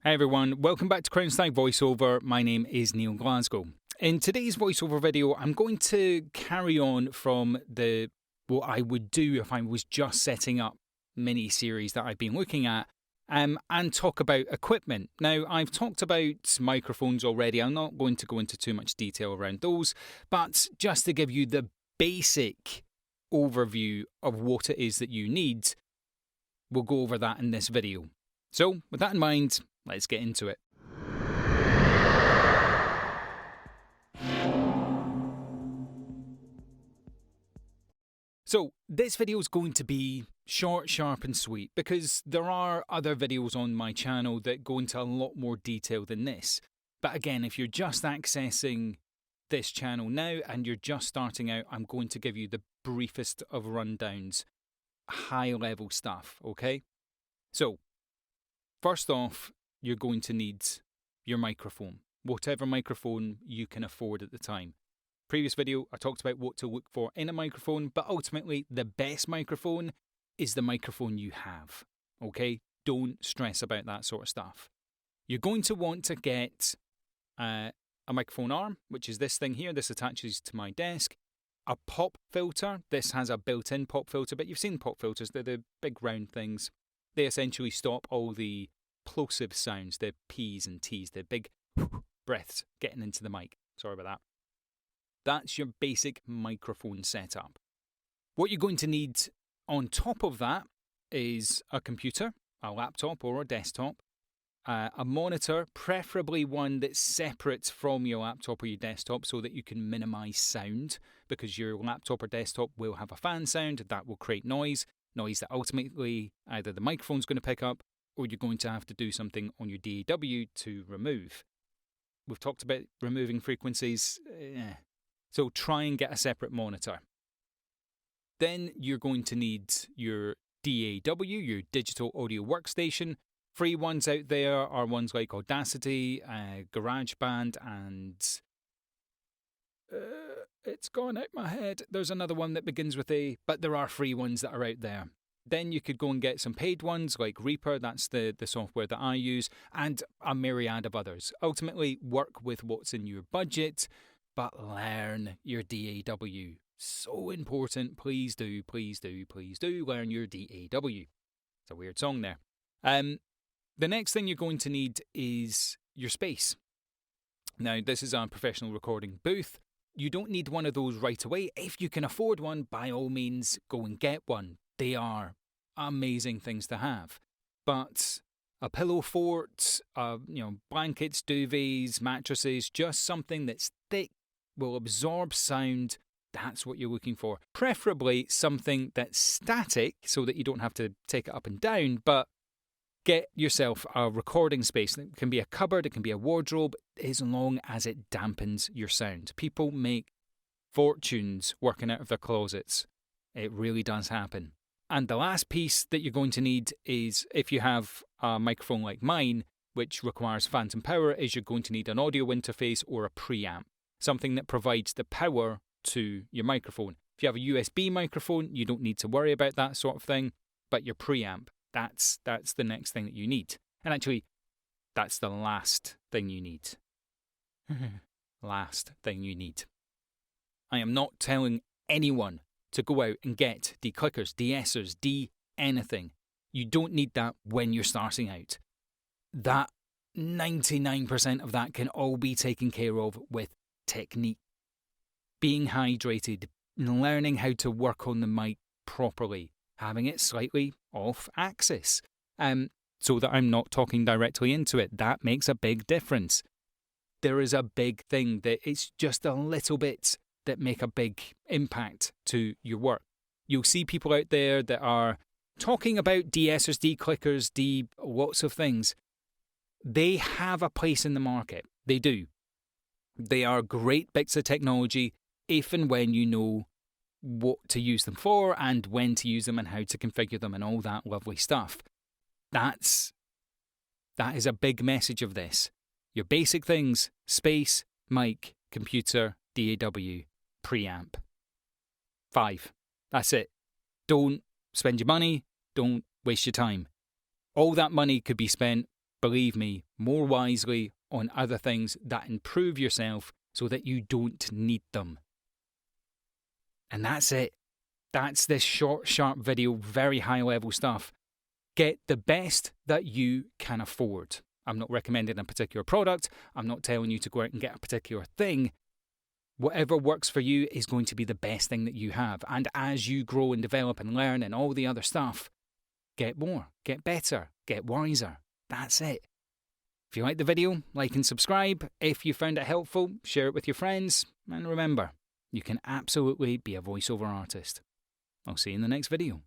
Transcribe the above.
Hi everyone, welcome back to Stag voiceover. My name is Neil Glasgow. In today's voiceover video, I'm going to carry on from what I would do if I was just setting up mini-series that I've been looking at and talk about equipment. Now, I've talked about microphones already. I'm not going to go into too much detail around those, but just to give you the basic overview of what it is that you need, we'll go over that in this video. So, with that in mind, let's get into it. So, this video is going to be short, sharp and sweet because there are other videos on my channel that go into a lot more detail than this. But again, if you're just accessing this channel now and you're just starting out, I'm going to give you the briefest of rundowns, high level stuff, okay? So, first off, you're going to need your microphone, whatever microphone you can afford at the time. Previous video, I talked about what to look for in a microphone, but ultimately the best microphone is the microphone you have, okay? Don't stress about that sort of stuff. You're going to want to get a microphone arm, which is this thing here. This attaches to my desk. A pop filter. This has a built-in pop filter, but you've seen pop filters. They're the big round things. They essentially stop all the plosive sounds, the P's and T's, the big breaths getting into the mic. Sorry about that. That's your basic microphone setup. What you're going to need on top of that is a computer, a laptop or a desktop, a monitor, preferably one that's separate from your laptop or your desktop so that you can minimize sound, because your laptop or desktop will have a fan sound that will create noise that ultimately either the microphone's going to pick up or you're going to have to do something on your DAW to remove. We've talked about removing frequencies. So try and get a separate monitor. Then you're going to need your DAW, your digital audio workstation. Free ones out there are ones like Audacity, GarageBand, and it's gone out my head. There's another one that begins with A, but there are free ones that are out there. Then you could go and get some paid ones like Reaper, that's the software that I use, and a myriad of others. Ultimately, work with what's in your budget, but learn your DAW. So important. Please do, please do, please do learn your DAW. It's a weird song there. The next thing you're going to need is your space. Now, this is a professional recording booth. You don't need one of those right away. If you can afford one, by all means, go and get one. They are amazing things to have. But a pillow fort, blankets, duvets, mattresses, just something that's thick, will absorb sound. That's what you're looking for. Preferably something that's static so that you don't have to take it up and down, but get yourself a recording space. It can be a cupboard, it can be a wardrobe, as long as it dampens your sound. People make fortunes working out of their closets. It really does happen. And the last piece that you're going to need is, if you have a microphone like mine, which requires phantom power, is you're going to need an audio interface or a preamp. Something that provides the power to your microphone. If you have a USB microphone, you don't need to worry about that sort of thing, but your preamp, that's the next thing that you need. And actually, that's the last thing you need. Last thing you need. I am not telling anyone to go out and get declickers, de-essers, anything. You don't need that when you're starting out. That 99% of that can all be taken care of with technique. Being hydrated, learning how to work on the mic properly, having it slightly off axis, so that I'm not talking directly into it. That makes a big difference. There is a big thing that it's just a little bit that make a big impact to your work. You'll see people out there that are talking about de-essers, de-clickers, lots of things. They have a place in the market. They do. They are great bits of technology if and when you know what to use them for and when to use them and how to configure them and all that lovely stuff. That is a big message of this. Your basic things: space, mic, computer, DAW, preamp. 5. That's it. Don't spend your money. Don't waste your time. All that money could be spent believe me, more wisely on other things that improve yourself so that you don't need them. And that's it. That's this short, sharp video, very high level stuff. Get the best that you can afford. I'm not recommending a particular product. I'm not telling you to go out and get a particular thing. Whatever works for you is going to be the best thing that you have. And as you grow and develop and learn and all the other stuff, get more, get better, get wiser. That's it. If you like the video, like and subscribe. If you found it helpful, share it with your friends. And remember, you can absolutely be a voiceover artist. I'll see you in the next video.